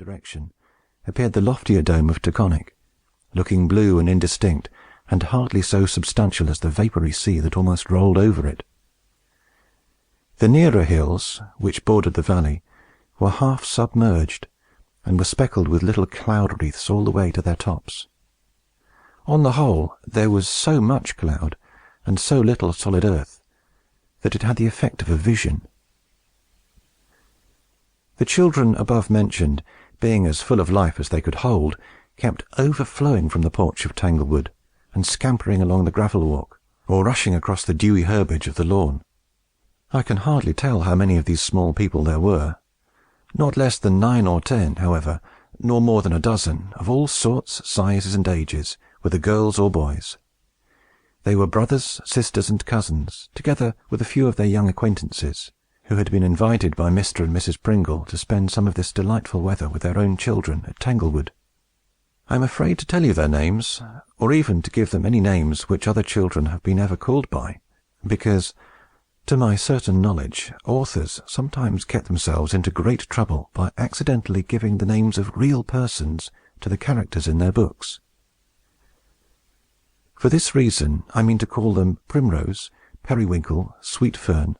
direction, appeared the loftier dome of Taconic, looking blue and indistinct, and hardly so substantial as the vapory sea that almost rolled over it. The nearer hills, which bordered the valley, were half submerged, and were speckled with little cloud wreaths all the way to their tops. On the whole, there was so much cloud, and so little solid earth, that it had the effect of a vision. The children above mentioned, being as full of life as they could hold, kept overflowing from the porch of Tanglewood, and scampering along the gravel walk, or rushing across the dewy herbage of the lawn. I can hardly tell how many of these small people there were. Not less than 9 or 10, however, nor more than a dozen, of all sorts, sizes, and ages, whether girls or boys. They were brothers, sisters, and cousins, together with a few of their young acquaintances, who had been invited by Mr. and Mrs. Pringle to spend some of this delightful weather with their own children at Tanglewood. I am afraid to tell you their names, or even to give them any names which other children have been ever called by, because, to my certain knowledge, authors sometimes get themselves into great trouble by accidentally giving the names of real persons to the characters in their books. For this reason, I mean to call them Primrose, Periwinkle, Sweet Fern,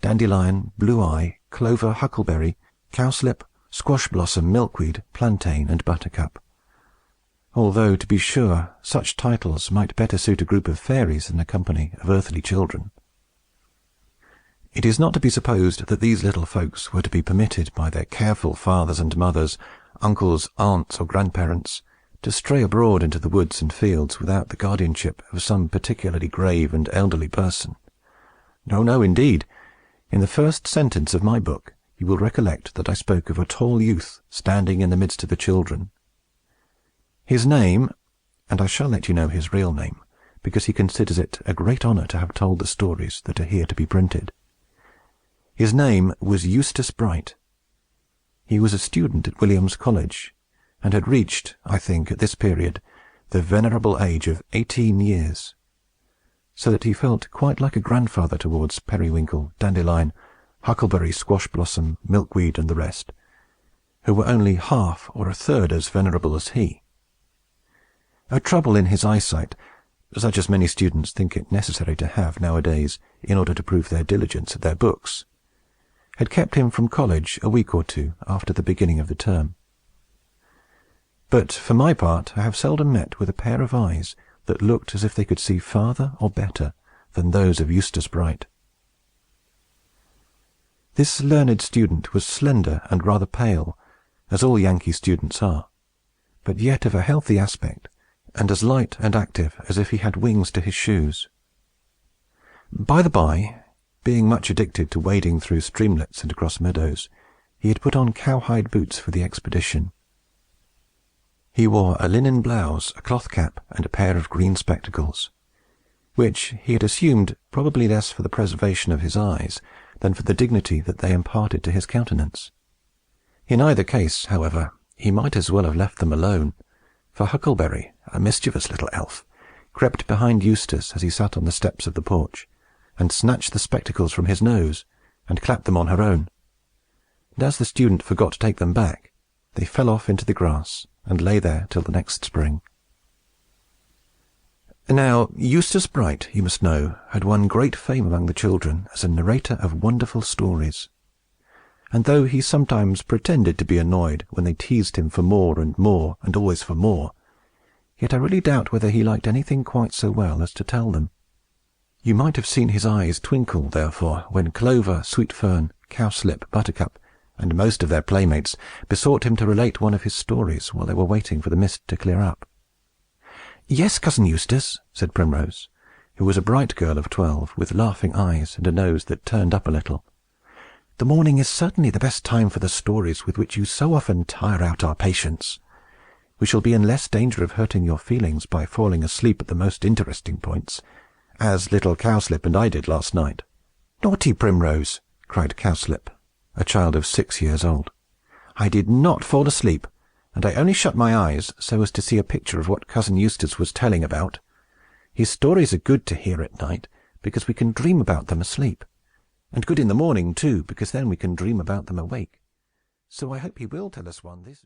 Dandelion, Blue Eye, Clover, Huckleberry, Cowslip, Squash Blossom, Milkweed, Plantain, and Buttercup, although, to be sure, such titles might better suit a group of fairies than a company of earthly children. It is not to be supposed that these little folks were to be permitted by their careful fathers and mothers, uncles, aunts, or grandparents, to stray abroad into the woods and fields without the guardianship of some particularly grave and elderly person. No, no, indeed. In the first sentence of my book, you will recollect that I spoke of a tall youth standing in the midst of the children. His name, and I shall let you know his real name, because he considers it a great honor to have told the stories that are here to be printed. His name was Eustace Bright. He was a student at Williams College, and had reached, I think, at this period, the venerable age of 18 years, so that he felt quite like a grandfather towards Periwinkle, Dandelion, Huckleberry, Squash Blossom, Milkweed, and the rest, who were only half or a third as venerable as he. A trouble in his eyesight, such as many students think it necessary to have nowadays in order to prove their diligence at their books, had kept him from college a week or two after the beginning of the term. But, for my part, I have seldom met with a pair of eyes that looked as if they could see farther or better than those of Eustace Bright. This learned student was slender and rather pale, as all Yankee students are, but yet of a healthy aspect, and as light and active as if he had wings to his shoes. By the by, being much addicted to wading through streamlets and across meadows, he had put on cowhide boots for the expedition. He wore a linen blouse, a cloth cap, and a pair of green spectacles, which he had assumed probably less for the preservation of his eyes than for the dignity that they imparted to his countenance. In either case, however, he might as well have left them alone, for Huckleberry, a mischievous little elf, crept behind Eustace as he sat on the steps of the porch, and snatched the spectacles from his nose, and clapped them on her own. And as the student forgot to take them back, they fell off into the grass, and lay there till the next spring. Now, Eustace Bright, you must know, had won great fame among the children as a narrator of wonderful stories. And though he sometimes pretended to be annoyed when they teased him for more, and always for more, yet I really doubt whether he liked anything quite so well as to tell them. You might have seen his eyes twinkle, therefore, when Clover, Sweet Fern, Cowslip, Buttercup, and most of their playmates besought him to relate one of his stories while they were waiting for the mist to clear up. "Yes, Cousin Eustace," said Primrose, who was a bright girl of 12, with laughing eyes and a nose that turned up a little. "The morning is certainly the best time for the stories with which you so often tire out our patience. We shall be in less danger of hurting your feelings by falling asleep at the most interesting points, as little Cowslip and I did last night." "Naughty Primrose!" cried Cowslip, a child of 6 years old. "I did not fall asleep, and I only shut my eyes so as to see a picture of what Cousin Eustace was telling about. His stories are good to hear at night, because we can dream about them asleep, and good in the morning, too, because then we can dream about them awake. So I hope he will tell us one this